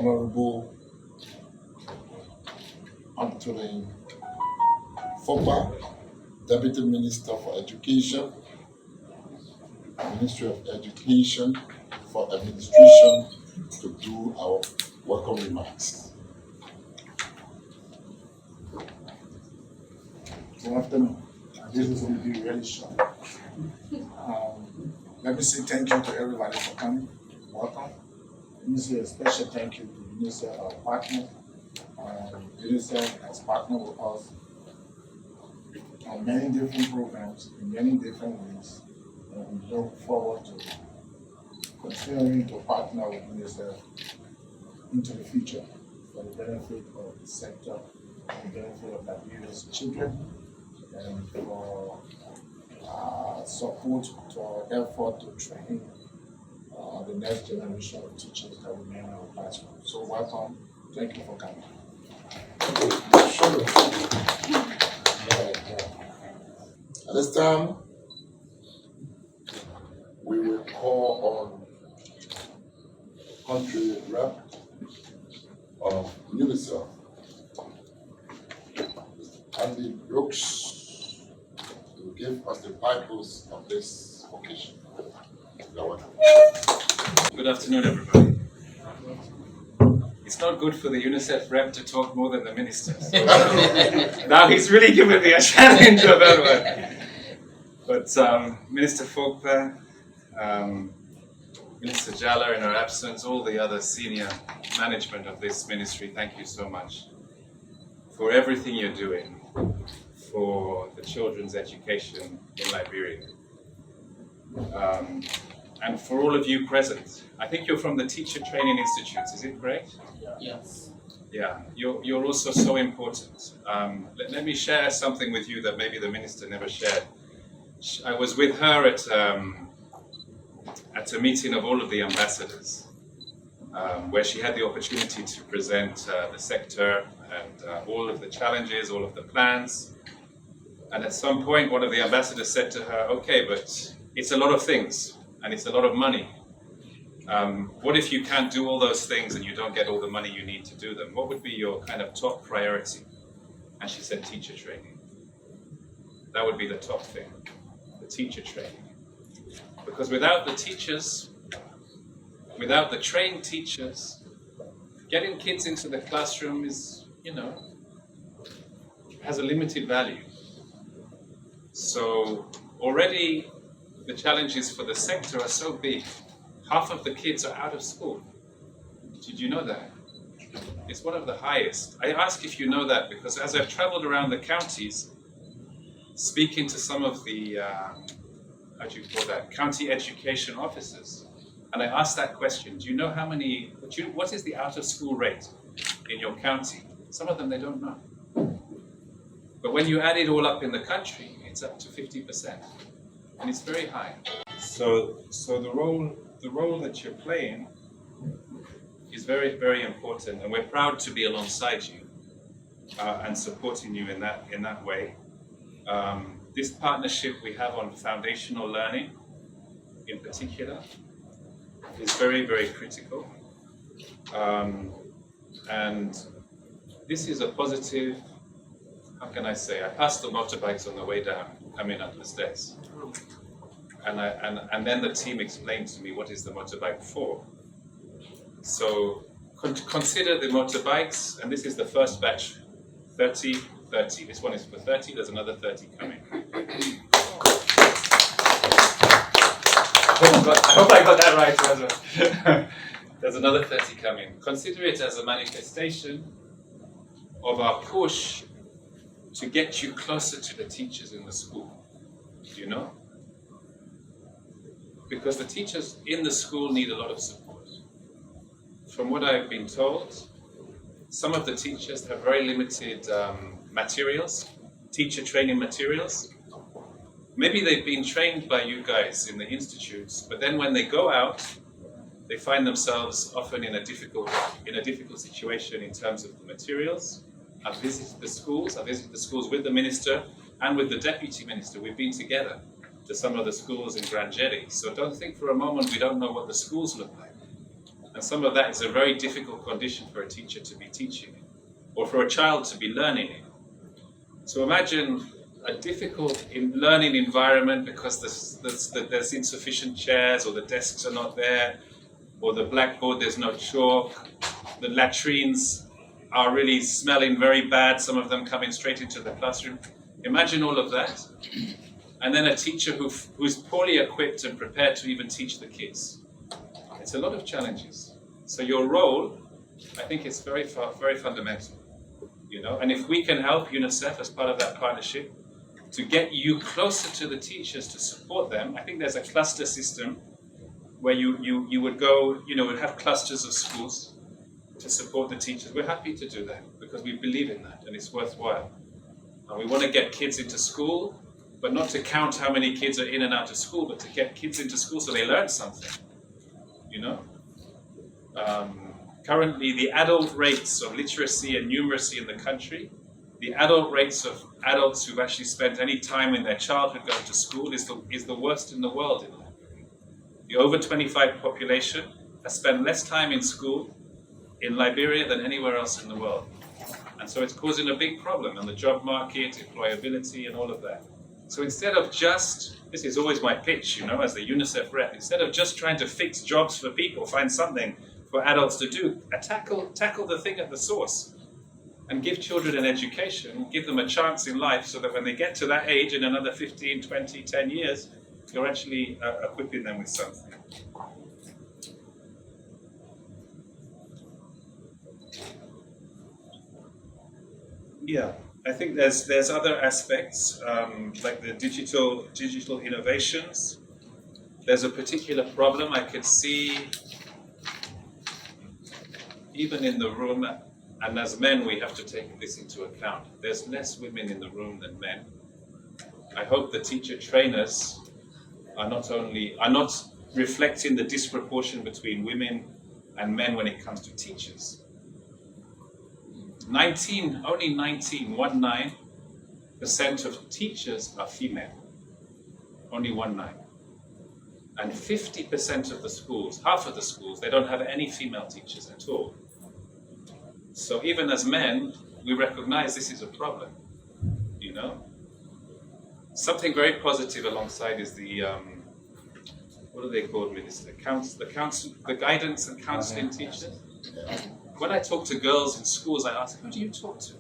Honorable Anthony Fofana, Deputy Minister for Education, Ministry of Education, for Administration, to do our welcome remarks. Good afternoon. This is going to be really short. Let me say thank you to everybody for coming. Welcome. Let me say a special thank you to Unicef, our partner. Unicef has partnered with us on many different programs in many different ways. And we look forward to continuing to partner with Unicef into the future for the benefit of the sector, for the benefit of Liberia's children, and for support to our effort to train the next generation of teachers that will be in our classroom. So welcome. Thank you for coming. At this time, we will call on country rep of Unicef, Andy Brooks, to give us the purpose of this occasion. Good afternoon, everybody. It's not good for the UNICEF rep to talk more than the minister. So now he's really given me a challenge of that one. But Minister Fofana, Minister Jala in our absence, all the other senior management of this ministry, thank you so much for everything you're doing for the children's education in Liberia. And for all of you present. I think you're from the Teacher Training Institutes, is it correct? Yes. Yeah, you're also so important. Let me share something with you that maybe the minister never shared. I was with her at a meeting of all of the ambassadors, where she had the opportunity to present the sector and all of the challenges, all of the plans. And at some point, one of the ambassadors said to her, okay, but it's a lot of things and it's a lot of money. What if you can't do all those things and you don't get all the money you need to do them? What would be your kind of top priority? And she said teacher training. That would be the top thing, the teacher training. Because without the teachers, without the trained teachers, getting kids into the classroom is, has a limited value. So already the challenges for the sector are so big. Half of the kids are out of school. Did you know that? It's one of the highest. I ask if you know that because as I've traveled around the counties, speaking to some of the, county education officers, and I asked that question, do you know what is the out of school rate in your county? Some of them they don't know. But when you add it all up in the country, it's up to 50%. And it's very high. So the role that you're playing is very, very important, and we're proud to be alongside you and supporting you in that way. This partnership we have on foundational learning, in particular, is very, very critical. And this is a positive. How can I say? I passed the motorbikes on the way down, coming up the stairs. And then the team explained to me what is the motorbike for. So consider the motorbikes, and this is the first batch, 30. This one is for 30, there's another 30 coming. I hope I got that right, Razor. There's another 30 coming. Consider it as a manifestation of our push to get you closer to the teachers in the school, Because the teachers in the school need a lot of support. From what I've been told, some of the teachers have very limited materials, teacher training materials. Maybe they've been trained by you guys in the institutes, but then when they go out, they find themselves often in a difficult situation in terms of the materials. I've visited the schools with the minister and with the deputy minister. We've been together to some of the schools in Grand Jetty. So don't think for a moment we don't know what the schools look like. And some of that is a very difficult condition for a teacher to be teaching in, or for a child to be learning in. So imagine a difficult learning environment because there's insufficient chairs, or the desks are not there, or the blackboard, there's no chalk, the latrines are really smelling very bad, some of them coming straight into the classroom. Imagine all of that. And then a teacher who's poorly equipped and prepared to even teach the kids. It's a lot of challenges. So your role, I think, is very fundamental. You know, and if we can help UNICEF as part of that partnership to get you closer to the teachers to support them, I think there's a cluster system where you would go, would have clusters of schools to support the teachers. We're happy to do that because we believe in that and it's worthwhile. And we want to get kids into school, but not to count how many kids are in and out of school, but to get kids into school so they learn something, Currently, the adult rates of literacy and numeracy in the country, the adult rates of adults who've actually spent any time in their childhood going to school is the worst in the world in Liberia. The over 25 population has spent less time in school in Liberia than anywhere else in the world. And so it's causing a big problem on the job market, employability, and all of that. So instead of this is always my pitch, as the UNICEF rep, instead of just trying to fix jobs for people, find something for adults to do, tackle the thing at the source and give children an education, give them a chance in life so that when they get to that age in another 15, 20, 10 years, you're actually equipping them with something. Yeah, I think there's other aspects like the digital innovations. There's a particular problem I could see even in the room, and as men we have to take this into account. There's less women in the room than men. I hope the teacher trainers are not reflecting the disproportion between women and men when it comes to teachers. Only 19% of teachers are female. Only 19. And 50% of the schools, half of the schools, they don't have any female teachers at all. So even as men, we recognize this is a problem, Something very positive alongside is the, what are they called, Minister? The guidance and counseling teachers. When I talk to girls in schools, I ask, who do you talk to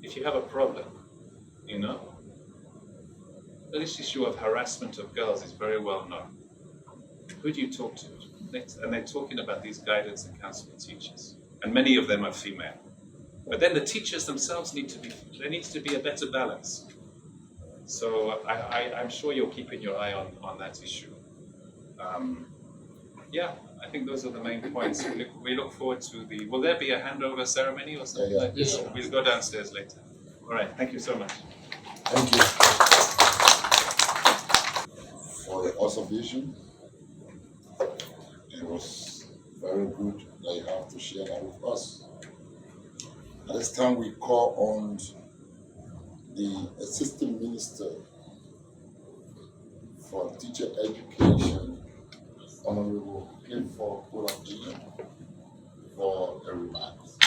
if you have a problem, This issue of harassment of girls is very well known. Who do you talk to? And they're talking about these guidance and counseling teachers. And many of them are female. But then the teachers themselves there needs to be a better balance. So I'm sure you're keeping your eye on that issue. I think those are the main points. We look forward to will there be a handover ceremony or something like this? Yeah. We'll go downstairs later. All right, thank you so much. Thank you for the awesome vision. It was very good that you have to share that with us. At this time, we call on the Assistant Minister for Teacher Education, Honorable Clifford Olajina, for the remarks.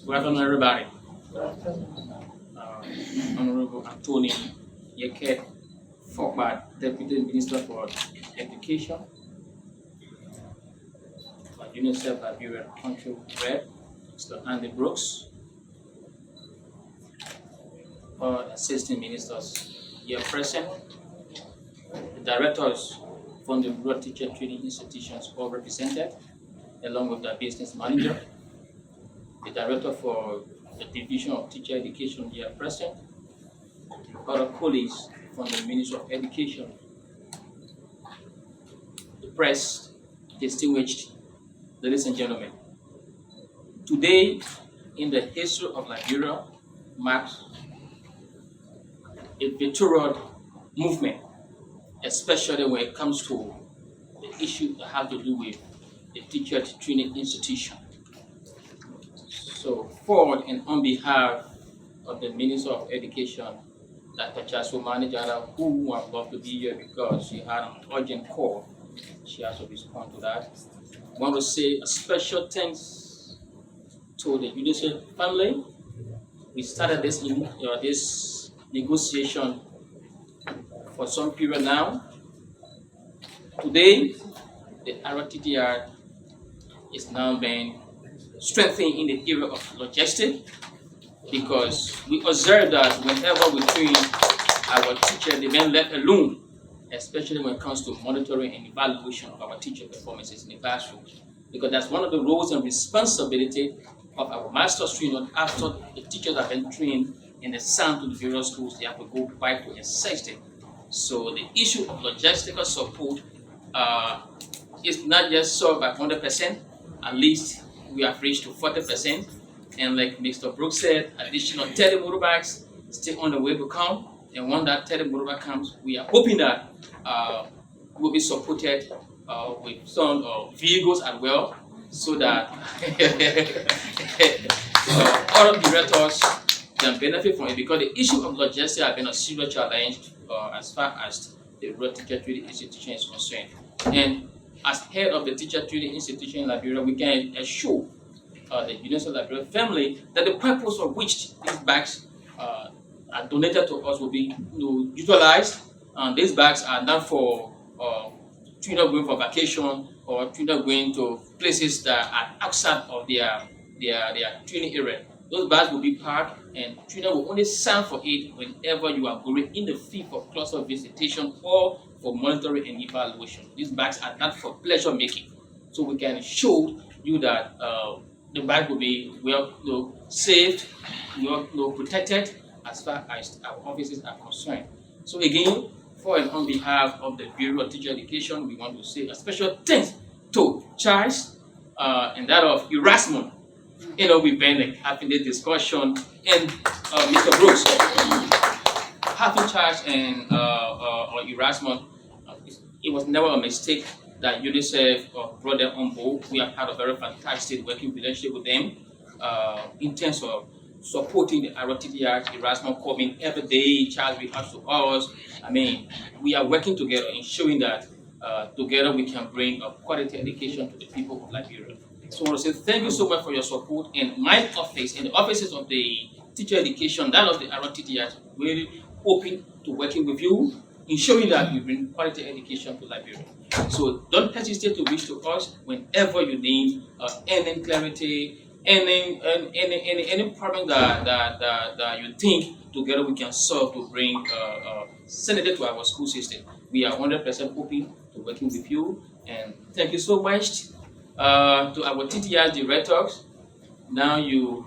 Good afternoon, everybody. Honorable Anthony Yeket Fokbat, Deputy Minister for Education, UNICEF Liberia Country Rep, Mr. Andy Brooks, all assistant ministers here present, the directors from the Rural Teacher Training Institutions all represented, along with the business manager, the director for the Division of Teacher Education here present, other colleagues from the Ministry of Education, the press, distinguished ladies and gentlemen. Today, in the history of Liberia, marks a victorious movement, especially when it comes to the issue that have to do with the teacher training institution. So, for and on behalf of the Minister of Education, Dr. Chasu Manijara, who would have loved to be here because she had an urgent call. She has to respond to that. I want to say a special thanks to the Unicef family. We started this negotiation for some period now. Today, the RTTR is now being strengthened in the area of logistics, because we observe that whenever we train our teacher, they been left alone, especially when it comes to monitoring and evaluation of our teacher performances in the classroom. Because that's one of the roles and responsibility of our master students. After the teachers have been trained and assigned to the various schools, they have to go back to assist them. So the issue of logistical support is not just solved by 100%, at least we have reached to 40%. And like Mr. Brooks said, additional 30 motorbikes still on the way to come. And when that 30 motorbike comes, we are hoping that will be supported with some vehicles as well, so that other directors can benefit from it, because the issue of logistics has been a serious challenge as far as the road teacher training institution is concerned. And as head of the teacher training institution in Liberia, we can assure the Unicef Liberia family that the purpose of which these bags are donated to us will be utilized. These bags are not for children going for vacation or children going to places that are outside of their training area. Those bags will be packed, and children will only sign for it whenever you are going in the field for cluster visitation or for monitoring and evaluation. These bags are not for pleasure making. So we can show you that the bag will be well saved, protected as far as our offices are concerned. So again, for and on behalf of the Bureau of Teacher Education, we want to say a special thanks to Charles and that of Erasmus. We've been having this discussion, and Mr. Brooks, having Charles and Erasmus, it was never a mistake that Unicef brought them on board. We have had a very fantastic working relationship with them in terms of supporting the RTTR, Erasmus coming every day, Charles reach out to us. I mean, we are working together, ensuring that together we can bring a quality education to the people of Liberia. So I want to say thank you so much for your support, and my office and the offices of the teacher education, that of the RTTR, really open to working with you, ensuring that we bring quality education to Liberia. So don't hesitate to reach to us whenever you need any clarity, any problem that you think together we can solve to bring sanity to our school system. We are 100% open to working with you, and thank you so much to our TTR directors. Now you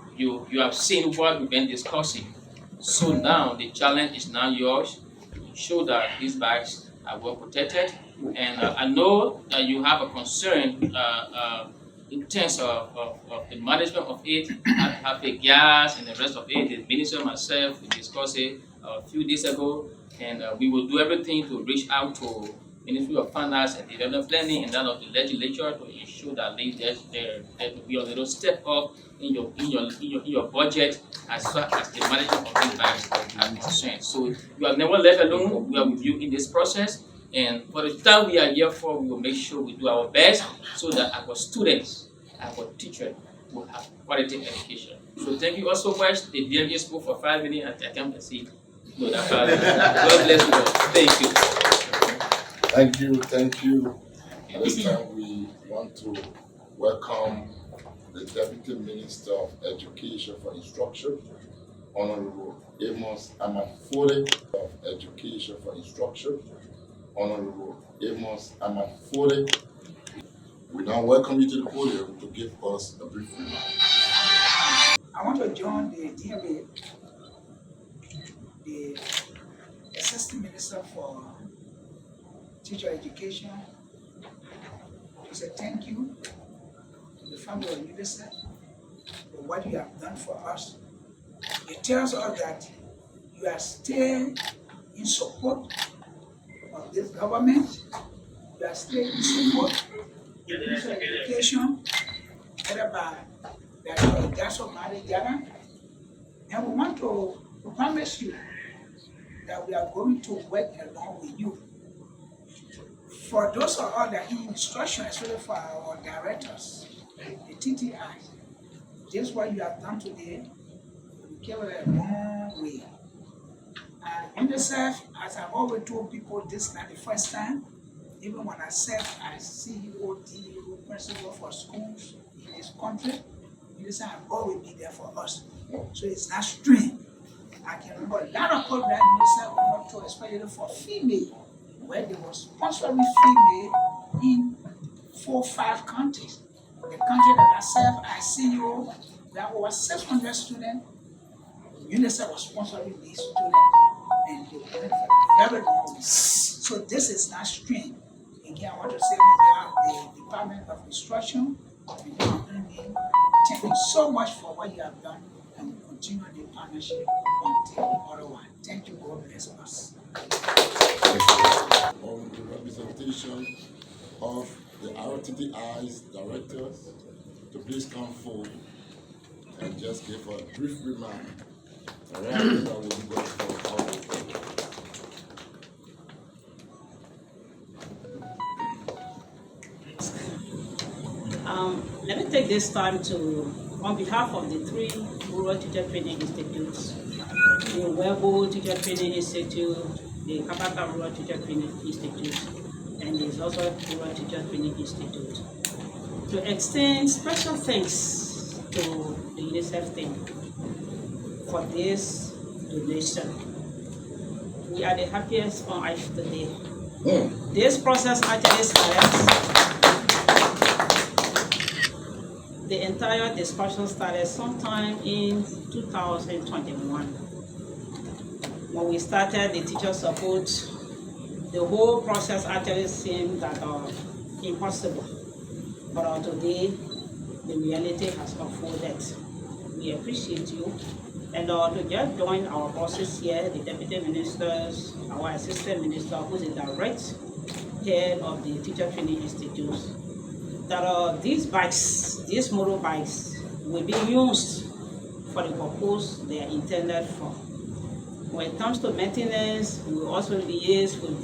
have seen what we've been discussing. So now the challenge is now yours to ensure that these bags are well protected. And I know that you have a concern in terms of the management of it. I have the gas and the rest of it. The minister and myself, we discussed it a few days ago, and we will do everything to reach out to Ministry of Finance and Development Planning and that of the legislature to ensure that there will be a little step up in your budget as far as the management of these bags are concerned. So you are never left alone. We are with you in this process, and for the time we are here for, we will make sure we do our best so that our students, our teachers will have quality education. So thank you all so much. The DMA spoke for 5 minutes, and I can't see. No, that's all. God bless you all. Thank you. Thank you. At this time, we want to welcome the Deputy Minister of Education for Instruction, Honorable Amos Amafore of Education for Instruction, Honorable Amos Amafore. We now welcome you to the podium to give us a brief remark. I want to join the DMA, the Assistant Minister for Teacher Education, to say thank you to the family of Unicef for what you have done for us. It tells us that you are still in support of this government. You are still in support of teacher education, headed by Dr. Jaso Mari Jara, And we want to promise you that we are going to work along with you. For those of us that in instruction, especially for our directors, the TTI, this what you have done today, we came a long way. And Unicef, as I've always told people, this is not the first time. Even when I said I CEO, DO, principal for schools in this country, Unicef have always been there for us. So it's not strange. I can remember a lot of programs Unicef went to, especially for female, where they were sponsoring female in 4 or 5 countries. The country that I serve, I CEO, there are over 600 students. UNICEF was sponsoring these students, and they went for a very long way. So this is not strange. Again, I want to say on behalf of the Department of Instruction, thank you so much for what you have done, and we continue the partnership until otherwise. Thank you. God bless us. On the representation of the RTTI's directors to please come forward and just give a brief remark. And then I will be going for all. Let me take this time to, on behalf of the 3 Rural Teacher Training Institutes, the Webo Teacher Training Institute, the Kabaka Rural Teacher Training Institute, and there's also Rural Teacher Training Institute, to extend special thanks to the UNICEF team for this donation. We are the happiest on earth today. This process actually started. The entire discussion started sometime in 2021. When we started the teacher support, the whole process actually seemed that impossible. But today, the reality has unfolded. We appreciate you. And to just join our bosses here, the deputy ministers, our assistant minister, who is the direct head of the Teacher Training Institutes, that these bikes, these motorbikes, will be used for the purpose they are intended for. When it comes to maintenance, we will also liaise with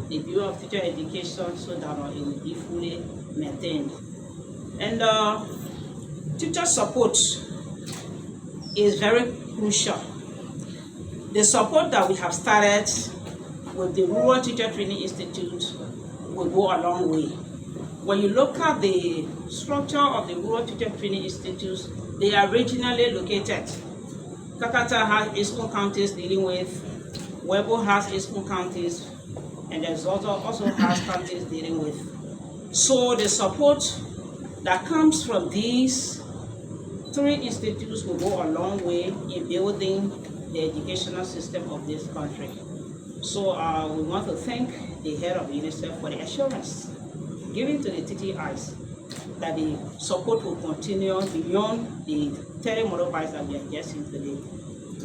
the Bureau of Teacher Education so that it will be fully maintained. And teacher support is very crucial. The support that we have started with the Rural Teacher Training Institute will go a long way. When you look at the structure of the Rural Teacher Training Institutes, they are regionally located. Kakata has its own counties dealing with, Webo has its own counties, and there's also has counties dealing with. So the support that comes from these 3 institutes will go a long way in building the educational system of this country. So we want to thank the head of UNICEF for the assurance given to the TTIs that the support will continue beyond the 30 motorbikes that we are just in today.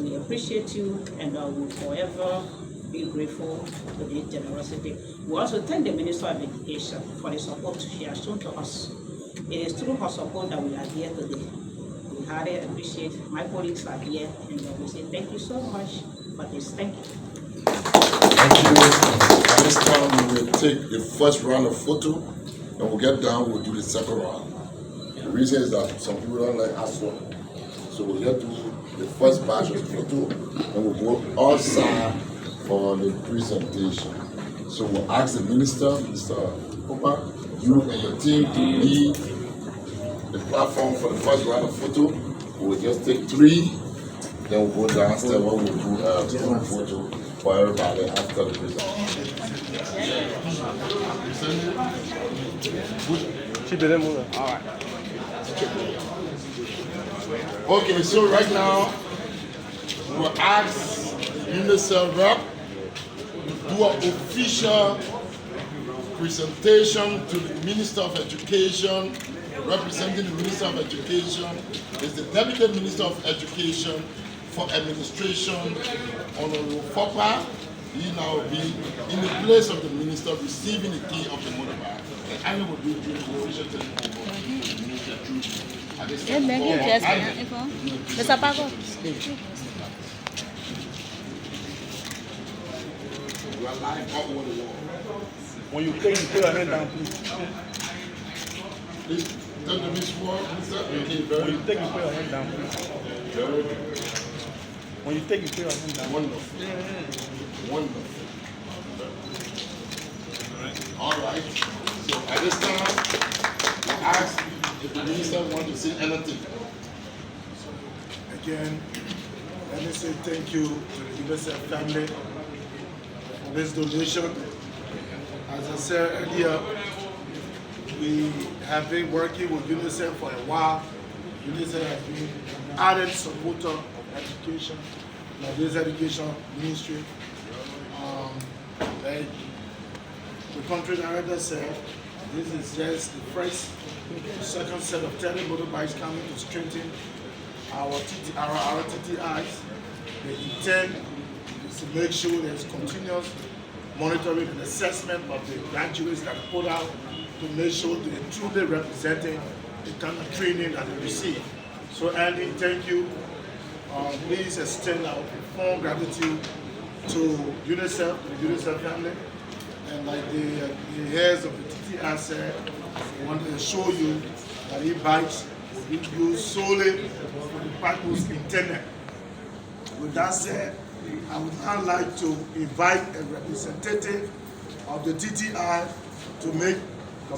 We appreciate you and will forever be grateful for the generosity. We also thank the Minister of Education for the support she has shown to us. It is through her support that we are here today. We highly appreciate. My colleagues are here, and we say thank you so much for this. Thank you. Thank you. At this time, we will take the first round of photo, and we'll get down, we'll do the second round. The reason is that some people don't like hassle. So we'll get to the first batch of photo, and we'll go outside for the presentation. So we'll ask the minister, Mr. Cooper, you and your team to lead the platform for the first round of photo. We'll just take 3, then we'll go downstairs where we'll do a group photo for everybody after the presentation. Okay, so right now we'll ask UNICEF rep to do an official presentation to the Minister of Education. Representing the Minister of Education is the Deputy Minister of Education for Administration, Honorable Fopa. He now will be in the place of the Minister receiving the key of the motorbike. I will do the official telephone minister through. At this Ele time, lagi just info. Bisa apa kok? we are live all over the world. When you take, you put your hand down, please. Please, tell the minister, okay, When very you take, you put your hand down, please. good. When you take, you put your hand down. Wonderful. Wonderful. All right. So at this time, we ask if the minister want to say anything. Again, let me say thank you to the Unicef family for this donation. As I said earlier, we have been working with Unicef for a while. Unicef has been an ardent supporter of education, like this education ministry. Like the country director said, this is just the first, second set of 30 motorbikes coming to strengthen our TTIs. The intent is to make sure there's continuous monitoring and assessment of the graduates that are put out to make sure they're truly representing the kind of training that they receive. So Andy, thank you. Please extend our profound gratitude to UNICEF, the UNICEF family, and like the heads of the TTI said, we want to show you that e-bikes will be used solely for the purpose intended. With that said, I would now like to invite a representative of the TTI to make a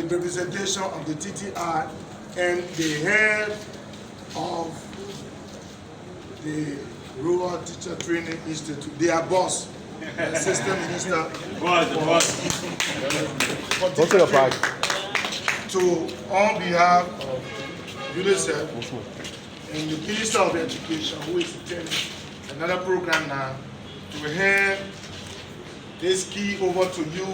representation of the TTI and the head of the Rural Teacher Training Institute, their boss, the Assistant Minister. Go to the back. On behalf of UNICEF and the Minister of Education, who is attending another program now, to hand this key over to you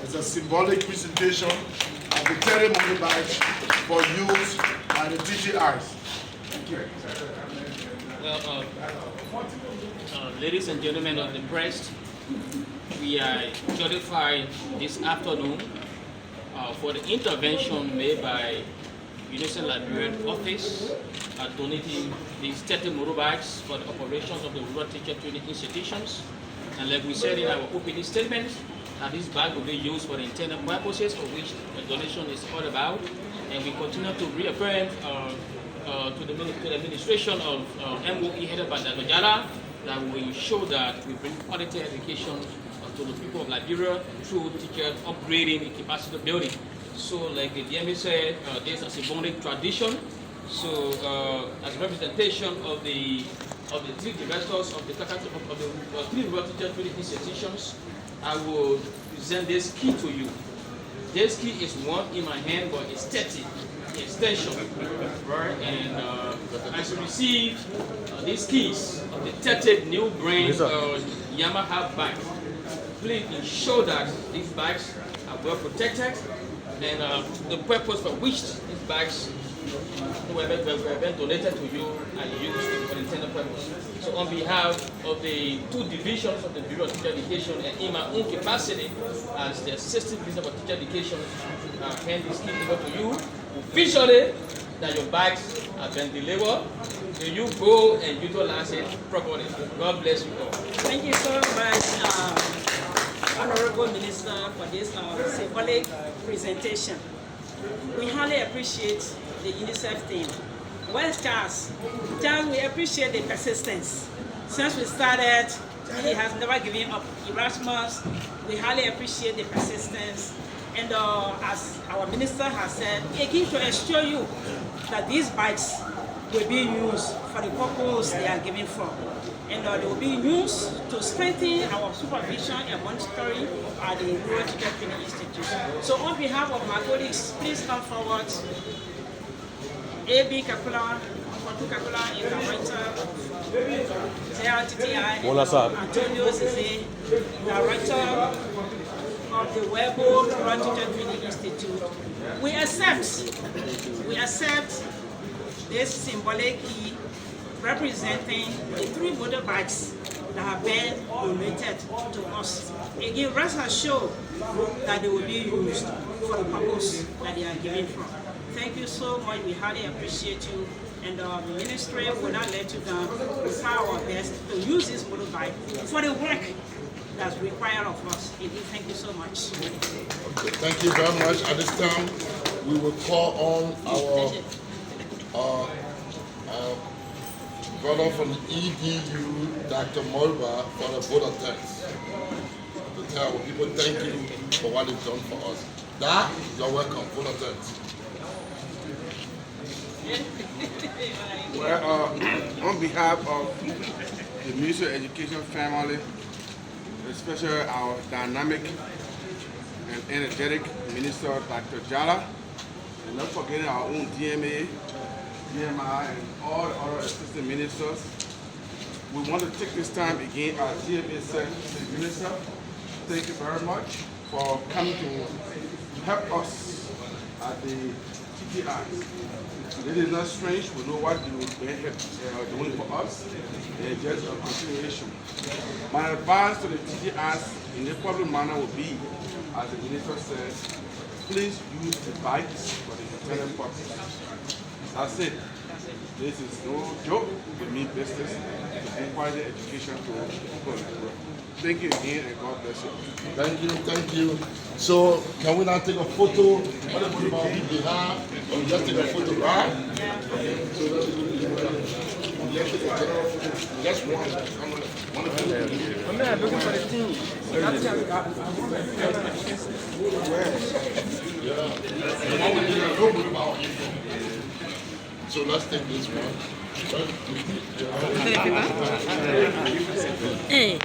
as a symbolic presentation of the 30 motorbikes for use by the TTIs. Thank you. Well, ladies and gentlemen of the press, we are justified this afternoon for the intervention made by Unicef Liberian office donating these 30 motorbikes for the operations of the rural teacher training institutions. And like we said in our opening statement, this bag will be used for the intended purposes for which the donation is all about. And we continue to reaffirm to the administration of MOE headed by Dr. Jara that we ensure that we bring quality education to the people of Liberia through teacher upgrading and capacity building. So like the DMA said, this is a symbolic tradition. So as representation of the three directors of the three rural teacher training institutions, I will present this key to you. This key is one in my hand, but it's 30 extension, right? And as you receive these keys of the 30 new brand Yamaha bike, please ensure that these bikes are well protected and the purpose for which these bikes were donated to you and used for the intended purpose. So on behalf of the two divisions of the Bureau of Teacher Education and in my own capacity as the Assistant Minister for Teacher Education, hand this key over to you officially that your bikes have been delivered. So you go and utilize it properly. God bless you all. Thank you so much, Honorable Minister, for this symbolic presentation. We highly appreciate the UNICEF team. Where's Charles? Charles, we appreciate the persistence. Since we started, he has never given up. Erasmus, we highly appreciate the persistence. And as our minister has said, again to assure you that these bikes will be used for the purpose they are given for. And they will be used to strengthen our supervision and monitoring at the Rural Teacher Training Institute. So on behalf of my colleagues, please come forward. A.B. Kakula, Kwatu Kakula is Director of JRTTI, Antonio Zeze, Director of the Webo Rural Teacher Training Institute. We accept this symbolic key representing the three motorbikes that have been donated to us. Again, rest assured that they will be used for the purpose that they are given from. Thank you so much. We highly appreciate you. And the ministry will not let you down. We try our best to use this motorbike for the work that's required of us. Indeed, thank you so much. Okay, thank you very much. At this time, we will call on our brother from the EDU, Dr. Morba, for the vote of thanks. To tell people thank you for what they've done for us. Doc, you're welcome. Vote of thanks. Well, on behalf of the Ministry of Education family, especially our dynamic and energetic Minister, Dr. Jala, and not forgetting our own DMA, DMI, and all the other assistant ministers, we want to take this time again, as DMA said, the Minister, thank you very much for coming to help us at the TTI. It is not strange, we know what you are doing for us, and just a continuation. My advice to the TTIs in a public manner would be, as the Minister says, please use the bikes for the intended purpose. That's it. This is no joke, we mean business, to bring quality education to people. Thank you again, and God bless you. Thank you, thank you. So, can we now take a photo? What about on behalf? Or just take a photo, right? Okay. So, let's take a general photo. Just one photo. I'm not looking for the team. So let's take this one. Hey.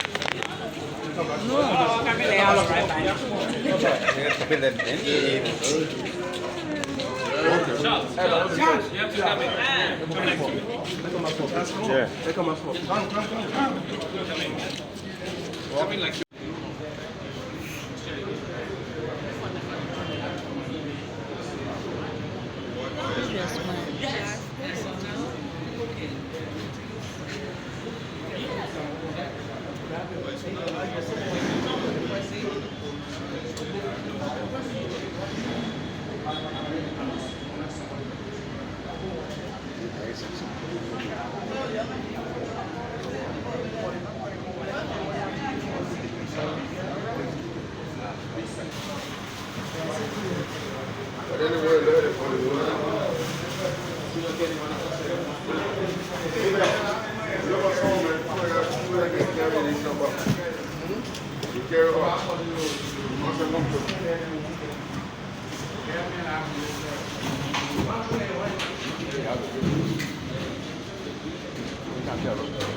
Thank you.